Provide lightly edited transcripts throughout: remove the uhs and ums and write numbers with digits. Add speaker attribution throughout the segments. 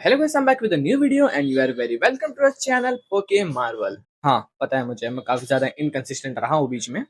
Speaker 1: Hello guys, I am back with a new video and you are very welcome to our channel Poke Marvel. हाँ, पता है मुझे, मैं काफी ज्यादा इनकंसिस्टेंट रहा हूँ बीच में।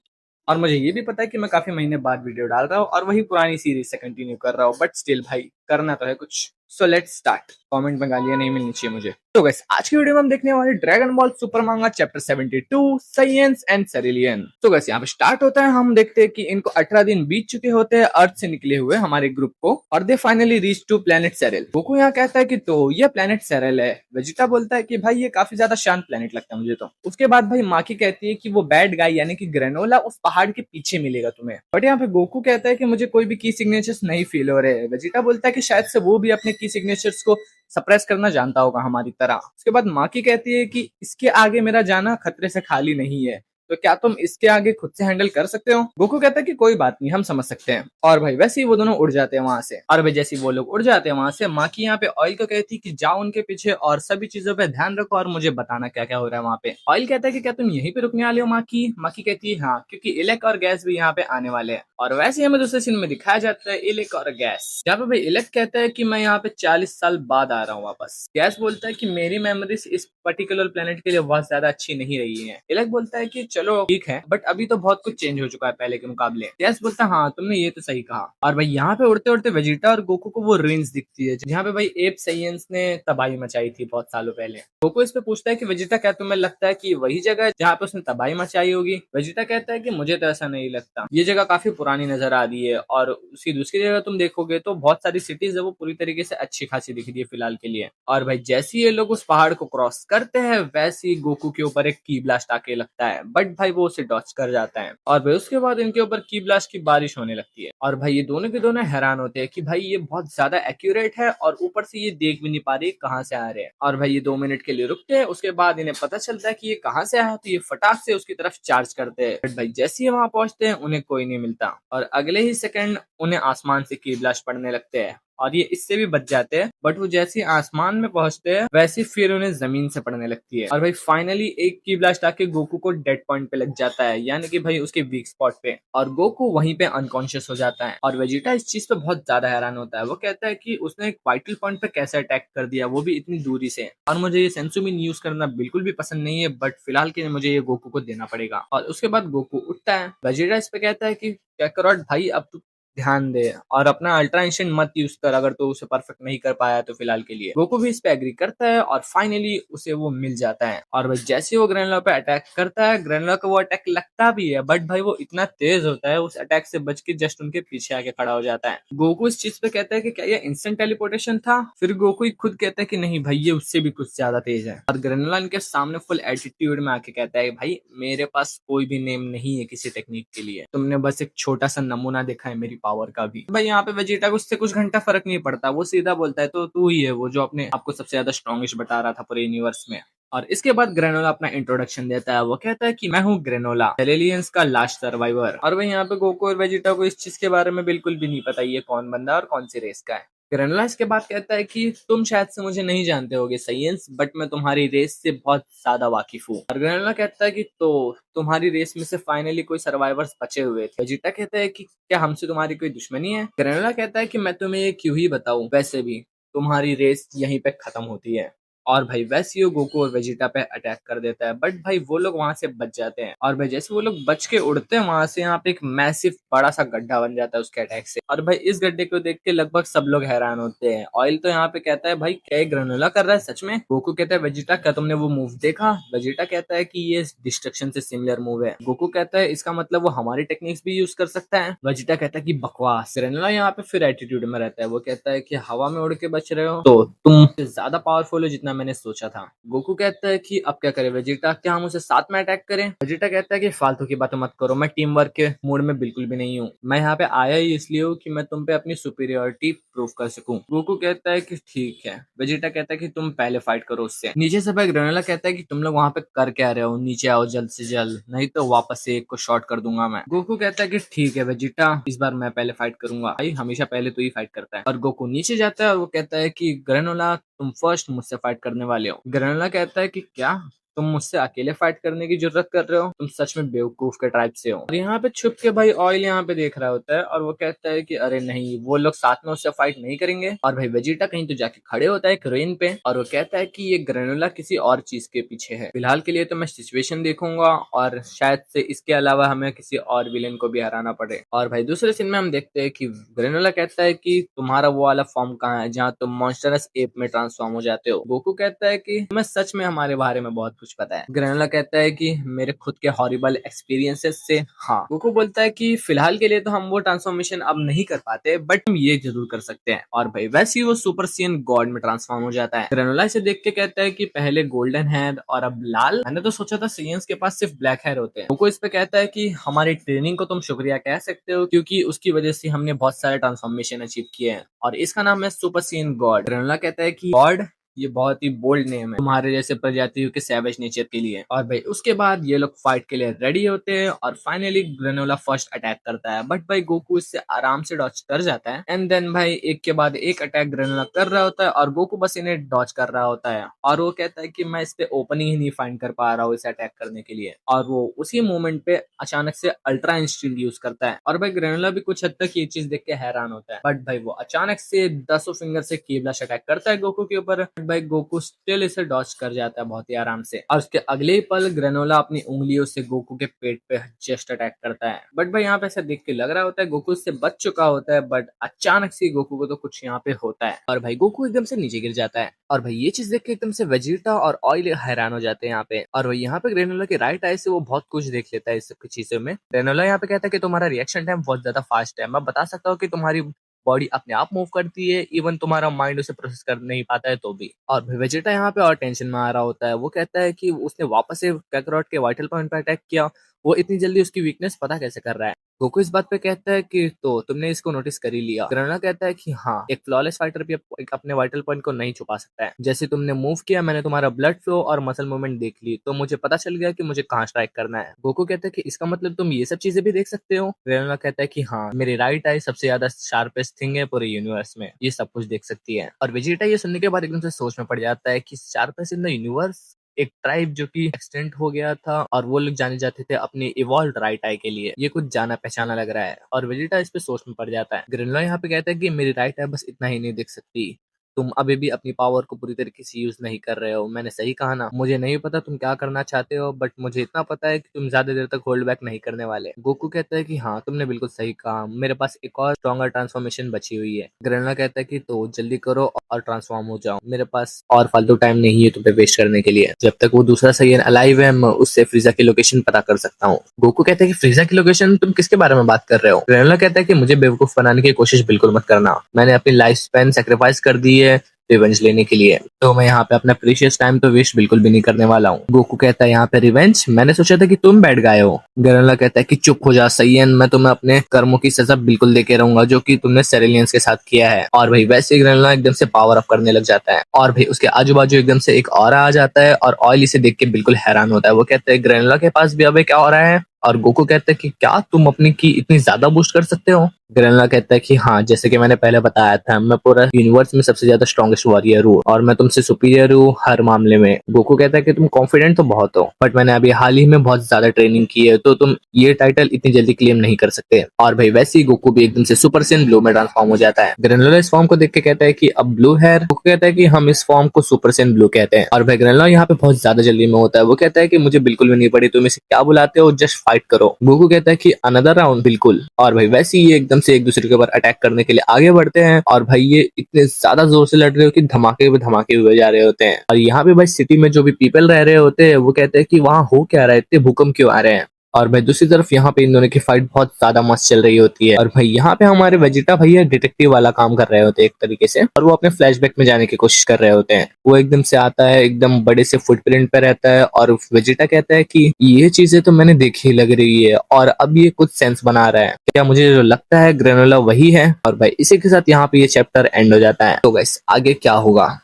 Speaker 1: और मुझे ये भी पता है कि मैं काफी महीने बाद वीडियो डाल रहा हूँ और वही पुरानी सीरीज से कंटिन्यू कर रहा हूँ, बट स्टिल भाई करना तो है कुछ। So let's start. कमेंट में गालियां नहीं मिलनी चाहिए मुझे। तो गाइस, आज की वीडियो में हम देखने वाले ड्रैगन बॉल सुपर मांगा चैप्टर 72 साइयेंस एंड सेरिलियन। तो गाइस, यहाँ पे स्टार्ट होता है। हम देखते हैं कि इनको 18 दिन बीत चुके होते हैं अर्थ से निकले हुए हमारे ग्रुप को, और they finally reach to planet Cereal. Goku यहाँ कहता है कि तो ये प्लेनेट सेरेल है। वेजिटा बोलता है कि भाई ये काफी ज्यादा शांत प्लेनेट लगता है मुझे तो। उसके बाद भाई माकी कहती है कि वो बैड गाय यानी कि ग्रेनोला उस पहाड़ के पीछे मिलेगा तुम्हें। बट यहाँ पे गोकू कहता है कि मुझे कोई भी की सिग्नेचर्स नहीं फील हो रहे। वेजिटा बोलता है कि शायद से वो भी अपने की सिग्नेचर्स को सप्रेस करना जानता होगा हमारी तरह। उसके बाद माकी कहती है कि इसके आगे मेरा जाना खतरे से खाली नहीं है, तो क्या तुम इसके आगे खुद से हैंडल कर सकते हो। गोकू कहता है कि कोई बात नहीं, हम समझ सकते हैं। और भाई वैसे ही वो दोनों उड़ जाते हैं वहां से। और भाई जैसे ही वो लोग उड़ जाते हैं वहां से, माकी यहाँ पे ऑयल को कहती है कि जाओ उनके पीछे और सभी चीजों पे ध्यान रखो और मुझे बताना क्या क्या हो रहा है वहां पे। ऑयल कहता है कि क्या तुम यहीं पे रुकने वाले हो माकी। माकी कहती है हाँ, क्योंकि इलेक और गैस भी यहाँ पे आने वाले हैं। और वैसे ही हमें दूसरे सीन में दिखाया जाता है इलेक और गैस, जहाँ पे भाई इलेक कहता है कि मैं यहाँ पे 40 साल बाद आ रहा हूँ वापस। गैस बोलता है कि मेरी मेमोरीज इस पर्टिकुलर प्लेनेट के लिए बहुत ज्यादा अच्छी नहीं रही है। इलेक बोलता है कि चलो ठीक है, बट अभी तो बहुत कुछ चेंज हो चुका है पहले के मुकाबले। गैस बोलता है हाँ, तुमने ये तो सही कहा। और भाई यहाँ पे उड़ते उड़ते वेजिटा और गोकू को वो रेंज दिखती है जहाँ पे भाई एप साइयंस ने तबाही मचाई थी बहुत सालों पहले। गोकू इस पे पूछता है कि वेजिटा क्या तुम्हें लगता है कि वही जगह है जहाँ पे उसने तबाही मचाई होगी। वेजिटा कहता है कि मुझे तो ऐसा नहीं लगता, ये जगह काफी पुरानी नजर आ रही है। और उसकी दूसरी जगह तुम देखोगे तो बहुत सारी सिटीज है वो पूरी तरीके से अच्छी खासी दिख रही है फिलहाल के लिए। और भाई जैसे ही ये लोग उस पहाड़ को क्रॉस करते हैं वैसे ही गोकू के ऊपर एक की ब्लास्ट आके लगता है, बट भाई वो उसे डॉच कर जाता है। और भाई उसके बाद इनके ऊपर की ब्लास्ट की बारिश होने लगती है। और भाई ये दोनों के दोनों हैरान होते हैं कि भाई ये बहुत ज्यादा एक्यूरेट है और ऊपर से ये देख भी नहीं पा रही कहाँ से आ रहे हैं। और भाई ये 2 मिनट के लिए रुकते हैं। उसके बाद इन्हें पता चलता है कि ये कहाँ से आया, तो ये फटाक से उसकी तरफ चार्ज करते हैं। बट भाई जैसे ही वहां पहुंचते हैं उन्हें कोई नहीं मिलता, और अगले ही सेकंड उन्हें आसमान से की ब्लास्ट पड़ने लगते हैं। और ये इससे भी बच जाते हैं, बट वो जैसे ही आसमान में पहुंचते हैं वैसे फिर उन्हें जमीन से पड़ने लगती है। और भाई फाइनली एक की ब्लास्ट आके गोकू को डेड पॉइंट पे लग जाता है, यानी कि भाई उसके वीक स्पॉट पे, और गोकू वहीं पे अनकॉन्शियस हो जाता है। और वेजिटा इस चीज पे बहुत ज्यादा हैरान होता है। वो कहता है कि उसने एक वाइटल पॉइंट पे कैसे अटैक कर दिया, वो भी इतनी दूरी से। और मुझे ये सेंसुमिन यूज करना बिल्कुल भी पसंद नहीं है, बट फिलहाल के लिए मुझे ये गोकू को देना पड़ेगा। और उसके बाद गोकू उठता है। वेजिटा इस पे कहता है कि कैकरॉट भाई अब तू ध्यान दे और अपना अल्ट्रा इंस्टेंट मत यूज कर अगर तो उसे परफेक्ट नहीं कर पाया तो फिलहाल के लिए। गोकू भी इस पे एग्री करता है और फाइनली उसे वो मिल जाता है। और भाई जैसे वो ग्रेनोला पे अटैक करता है, ग्रेनोला को वो अटैक लगता भी है, बट भाई वो इतना तेज होता है उस अटैक से बच के जस्ट उनके पीछे आके खड़ा हो जाता है। गोकू इस चीज पे कहता है कि क्या ये इंस्टेंट टेलीपोर्टेशन था। फिर गोकू ही खुद कहता है कि नहीं भाई, ये उससे भी कुछ ज्यादा तेज है। और ग्रेनोला इनके सामने फुल एटीट्यूड में आके कहता है भाई मेरे पास कोई भी नेम नहीं है किसी टेक्निक के लिए, तुमने बस एक छोटा सा नमूना देखा है मेरी पावर का भी। भाई यहाँ पे वेजिटा को उससे कुछ घंटा फर्क नहीं पड़ता, वो सीधा बोलता है तो तू ही है वो जो अपने आपको सबसे ज्यादा स्ट्रॉन्गेस्ट बता रहा था पूरे यूनिवर्स में। और इसके बाद ग्रेनोला अपना इंट्रोडक्शन देता है। वो कहता है कि मैं हूँ ग्रेनोला, सेरेलियंस का लास्ट सर्वाइवर। और भाई यहाँ पे गोकू और वेजिटा को इस चीज के बारे में बिल्कुल भी नहीं पता ये कौन बंदा और कौन सी रेस का है। ग्रेनोला इसके बाद कहता है कि तुम शायद से मुझे नहीं जानते होगे साइयंस, बट मैं तुम्हारी रेस से बहुत ज्यादा वाकिफ हूँ। और ग्रेनोला कहता है कि तो तुम्हारी रेस में से फाइनली कोई सर्वाइवर्स बचे हुए थे। वेजिटा कहता है कि क्या हमसे तुम्हारी कोई दुश्मनी है। ग्रेनोला कहता है कि मैं तुम्हें ये क्यों ही बताऊं, वैसे भी तुम्हारी रेस यहीं पे खत्म होती है। और भाई वैसे ही गोकू और वेजिटा पे अटैक कर देता है, बट भाई वो लोग वहां से बच जाते हैं। और भाई जैसे वो लोग बच के उड़ते हैं वहां से, यहाँ पे एक मैसिव बड़ा सा गड्ढा बन जाता है उसके अटैक से। और भाई इस गड्ढे को देख के लगभग सब लोग हैरान होते हैं। ऑयल तो यहाँ पे कहता है भाई क्या ये ग्रेनोला कर रहा है सच में। गोकू कहता है वेजिटा क्या तुमने वो मूव देखा। वेजिटा कहता है कि ये डिस्ट्रक्शन से सिमिलर मूव है। गोकू कहता है इसका मतलब वो हमारी टेक्निक्स भी यूज कर सकता है। वेजिटा कहता है कि बकवास। ग्रेनोला यहाँ पे फिर एटीट्यूड में रहता है। वो कहता है कि हवा में उड़ के बच रहे हो तो तुम ज्यादा पावरफुल हो जितना मैंने सोचा था। गोकू कहता है कि अब क्या करें वेजिटा, क्या हम उसे साथ में अटैक करें। वेजिटा कहता है कि फालतू की बातें मत करो, मैं टीम वर्क के मूड में बिल्कुल भी नहीं हूँ। मैं यहाँ पे आया ही इसलिए हूँ कि मैं तुम पे अपनी सुपीरियोरिटी प्रूव कर सकूं। गोकू कहता है कि ठीक है। वेजिटा कहता है कि तुम पहले फाइट करो उससे। नीचे से भाई ग्रेनोला कहता है कि तुम लोग वहां पे कर क्या रहे हो, नीचे आओ जल्द से जल्द, नहीं तो वापस से एक को शॉट कर दूंगा मैं। गोकू कहता है कि ठीक है वेजिटा, इस बार मैं पहले फाइट करूंगा। भाई हमेशा पहले तो ही फाइट करता है। और गोकू नीचे जाता है और वो कहता है कि ग्रेनोला तुम फर्स्ट मुझसे फाइट करने वाले हो। ग्रेनोला कहता है कि क्या तुम मुझसे अकेले फाइट करने की जरूरत कर रहे हो, तुम सच में बेवकूफ के टाइप से हो। और यहाँ पे छुप के भाई ऑयल यहाँ पे देख रहा होता है और वो कहता है कि अरे नहीं, वो लोग साथ में उससे फाइट नहीं करेंगे। और भाई वेजिटा कहीं तो जाके खड़े होता है क्रेन पे और वो कहता है कि ये ग्रेनुला किसी और चीज के पीछे है। फिलहाल के लिए तो मैं सिचुएशन देखूंगा और शायद से इसके अलावा हमें किसी और विलेन को भी हराना पड़े। और भाई दूसरे सीन में हम देखते हैं कि ग्रेनुला कहता है कि तुम्हारा वो वाला फॉर्म कहाँ है जहाँ तुम मॉन्स्टरस एप में ट्रांसफॉर्म हो जाते हो। गोकू कहता है कि तुम्हें सच में हमारे बारे में बहुत कुछ पता है। ग्रेनुला कहता है कि मेरे खुद के हॉरिबल एक्सपीरियंसेस से। हाँ, गोकू बोलता है कि फिलहाल के लिए तो हम वो ट्रांसफॉर्मेशन अब नहीं कर पाते, बट हम ये जरूर कर सकते हैं। और भाई वैसे ही वो सुपर सियन गॉड में ट्रांसफॉर्म हो जाता है। ग्रेनुला इसे देख के कहता है कि पहले गोल्डन हेयर और अब लाल, मैंने तो सोचा था सियंस के पास सिर्फ ब्लैक हेयर होते हैं। गोकू इस पे कहता है कि हमारी ट्रेनिंग को तुम शुक्रिया कह सकते हो, क्योंकि उसकी वजह से हमने बहुत सारे ट्रांसफॉर्मेशन अचीव किए हैं और इसका नाम है सुपर सियन गॉड। ग्रेनुला कहता है कि गॉड ये बहुत ही बोल्ड नेम है तुम्हारे जैसे प्रजातियों के सैवेज नेचर के लिए। और भाई उसके बाद ये लोग फाइट के लिए रेडी होते हैं और फाइनली ग्रेनोला फर्स्ट अटैक करता है, बट भाई गोकू इससे आराम से डॉच कर जाता है। एंड देन भाई एक के बाद एक अटैक ग्रेनोला कर रहा होता है और गोकू बस इन्हें डॉच कर रहा होता है और वो कहता है कि मैं इस पे ओपनिंग ही नहीं फाइंड कर पा रहा हूँ इसे अटैक करने के लिए। और वो उसी मोमेंट पे अचानक से अल्ट्रा इंस्टिंक्ट यूज करता है और भाई ग्रेनोला भी कुछ हद तक ये चीज देख के हैरान होता है। बट भाई वो अचानक से 10 फिंगर से की ब्लास्ट अटैक करता है गोकू के ऊपर। भाई गोकू स्टिल इसे डॉच कर जाता है बहुत ही आराम से और उसके अगले ही पल ग्रेनोला अपनी उंगलियों से गोकू के पेट पे जस्ट अटैक करता है। बट भाई यहाँ पे ऐसा देख के लग रहा होता है गोकू इससे बच चुका होता है, बट अचानक से गोकू को तो कुछ यहाँ पे होता है और भाई गोकू एकदम से नीचे गिर जाता है। और भाई ये चीज देख के एकदम से वेजिटा और ऑयल हैरान हो जाते हैं यहाँ पे। और भाई यहाँ पे ग्रेनोला के राइट आई से वो बहुत कुछ देख लेता है इस सब चीजों में। ग्रेनोला यहाँ पे कहता है कि तुम्हारा रिएक्शन टाइम बहुत ज्यादा फास्ट है, मैं बता सकता हूँ कि तुम्हारी बॉडी अपने आप मूव करती है, इवन तुम्हारा माइंड उसे प्रोसेस कर नहीं पाता है तो भी। और वेजिटा यहाँ पे और टेंशन में आ रहा होता है। वो कहता है कि उसने वापस से काकारोट के वाइटल पॉइंट पर अटैक किया, वो इतनी जल्दी उसकी वीकनेस पता कैसे कर रहा है। गोकू इस बात पे कहता है कि तो तुमने इसको नोटिस कर ही लिया। ग्रेनोला कहता है कि हाँ, एक फ्लॉलेस फाइटर भी अपने वाइटल पॉइंट को नहीं छुपा सकता है। जैसे तुमने मूव किया, मैंने तुम्हारा ब्लड फ्लो और मसल मूवमेंट देख ली, तो मुझे पता चल गया कि मुझे कहाँ स्ट्राइक करना है। गोकू कहता है कि इसका मतलब तुम ये सब चीजें भी देख सकते हो। ग्रेनोला कहता है कि हाँ, मेरी राइट आई सबसे ज्यादा शार्पेस्ट थिंग है पूरे यूनिवर्स में, ये सब कुछ देख सकती है। और वेजिटा ये सुनने के बाद एकदम से सोच में पड़ जाता है कि शार्पेस्ट इन द यूनिवर्स, एक ट्राइब जो कि एक्सटेंट हो गया था और वो लोग जाने जाते थे अपने इवॉल्व राइट आई के लिए, ये कुछ जाना पहचाना लग रहा है। और वेजिटा इस पे सोच में पड़ जाता है। ग्रेनोला यहाँ पे कहता है कि मेरी राइट आई बस इतना ही नहीं देख सकती, तुम अभी भी अपनी पावर को पूरी तरीके से यूज नहीं कर रहे हो। मैंने सही कहा ना? मुझे नहीं पता तुम क्या करना चाहते हो, बट मुझे इतना पता है कि तुम ज्यादा देर तक होल्ड बैक नहीं करने वाले। गोकू कहता है कि हाँ, तुमने बिल्कुल सही कहा, मेरे पास एक और स्ट्रॉन्गर ट्रांसफॉर्मेशन बची हुई है। ग्रेनोला कहता है कि तो जल्दी करो और ट्रांसफॉर्म हो जाओ, मेरे पास और फालतू टाइम नहीं है तुम्हें वेस्ट करने के लिए। जब तक वो दूसरा साइयन अलाइव है, मैं उससे फ्रीजा की लोकेशन पता कर सकता हूँ। गोकू कहता है कि फ्रीजा की लोकेशन? तुम किसके बारे में बात कर रहे हो? ग्रेनोला कहता है कि मुझे बेवकूफ बनाने की कोशिश बिल्कुल मत करना, मैंने अपनी लाइफ स्पैन सेक्रीफाइस कर दी है रिवेंज लेने के लिए, तो मैं यहाँ पे अपना प्रीशियस टाइम तो वेस्ट बिल्कुल भी नहीं करने वाला हूँ। गोकू कहता है यहाँ पे रिवेंज? मैंने सोचा था कि तुम बैठ गए हो। ग्रेनोला कहता है कि चुप हो जा सैयन, मैं तुम्हें अपने कर्मों की सजा बिल्कुल देके रहूंगा जो कि तुमने सेरेलियंस के साथ किया है। और भाई वैसे ग्रेनोला एकदम से पावर अप करने लग जाता है और भाई उसके आजू बाजू एकदम से एक ऑरा आ जाता है और ऑयल इसे देख के बिल्कुल हैरान होता है। वो कहता है ग्रेनोला के पास भी अब एक ऑरा है? और गोकू कहता है कि क्या तुम अपनी की इतनी ज्यादा बूस्ट कर सकते हो? ग्रेनोला कहता है कि हाँ, जैसे कि मैंने पहले बताया था, मैं पूरा यूनिवर्स में सबसे ज्यादा स्ट्रॉन्गेस्ट वॉरियर हूँ और मैं तुमसे सुपीरियर हूँ हर मामले में। गोकू कहता है कि तुम कॉन्फिडेंट तो बहुत हो, बट मैंने अभी हाल ही में बहुत ज्यादा ट्रेनिंग की है, तो तुम ये टाइटल इतनी जल्दी क्लेम नहीं कर सकते। और भाई वैसे ही गोकू भी एकदम से सुपर सियन ब्लू में ट्रांसफॉर्म हो जाता है। ग्रेनोला इस फॉर्म को देख के कहता है कि अब ब्लू है। गोकू कहता है कि हम इस फॉर्म को सुपर सियन ब्लू कहते हैं। और भाई ग्रेनोला यहाँ पे बहुत ज्यादा जल्दी में होता है। वो कहता है कि मुझे बिल्कुल भी नहीं पड़ी, तुम इसे क्या बुलाते हो, जस्ट फाइट करो। गोकू कहता है कि अनदर राउंड? बिल्कुल। और भाई वैसे ही ये एकदम से एक दूसरे के ऊपर अटैक करने के लिए आगे बढ़ते हैं और भाई ये इतने ज्यादा जोर से लड़ रहे हो कि धमाके पे धमाके हुए जा रहे होते हैं। और यहाँ पे भाई सिटी में जो भी पीपल रह रहे होते हैं वो कहते हैं कि वहाँ हो क्या रहा है, इतने भूकंप क्यों आ रहे हैं। और भाई दूसरी तरफ यहाँ पे इन दोनों की फाइट बहुत ज्यादा मस्त चल रही होती है। और भाई यहाँ पे हमारे वेजिटा भैया डिटेक्टिव वाला काम कर रहे होते हैं एक तरीके से, और वो अपने फ्लैशबैक में जाने की कोशिश कर रहे होते हैं। वो एकदम से आता है, एकदम बड़े से फुटप्रिंट पे रहता है और वेजिटा कहता है कि ये चीजें तो मैंने देखी लग रही है और अब ये कुछ सेंस बना रहा है, क्या मुझे जो लगता है ग्रेनोला वही है। और भाई इसी के साथ यहाँ पे ये चैप्टर एंड हो जाता है। तो गाइस आगे क्या होगा?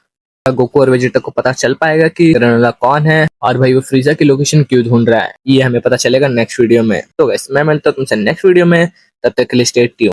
Speaker 1: गोकू और वेजिटा को पता चल पाएगा कि ग्रेनोला कौन है और भाई वो फ्रीजा की लोकेशन क्यों ढूंढ रहा है, ये हमें पता चलेगा नेक्स्ट वीडियो में। तो गाइस मैं मिलता हूं तुमसे नेक्स्ट वीडियो में, तब तक के लिए स्टे ट्यून्ड।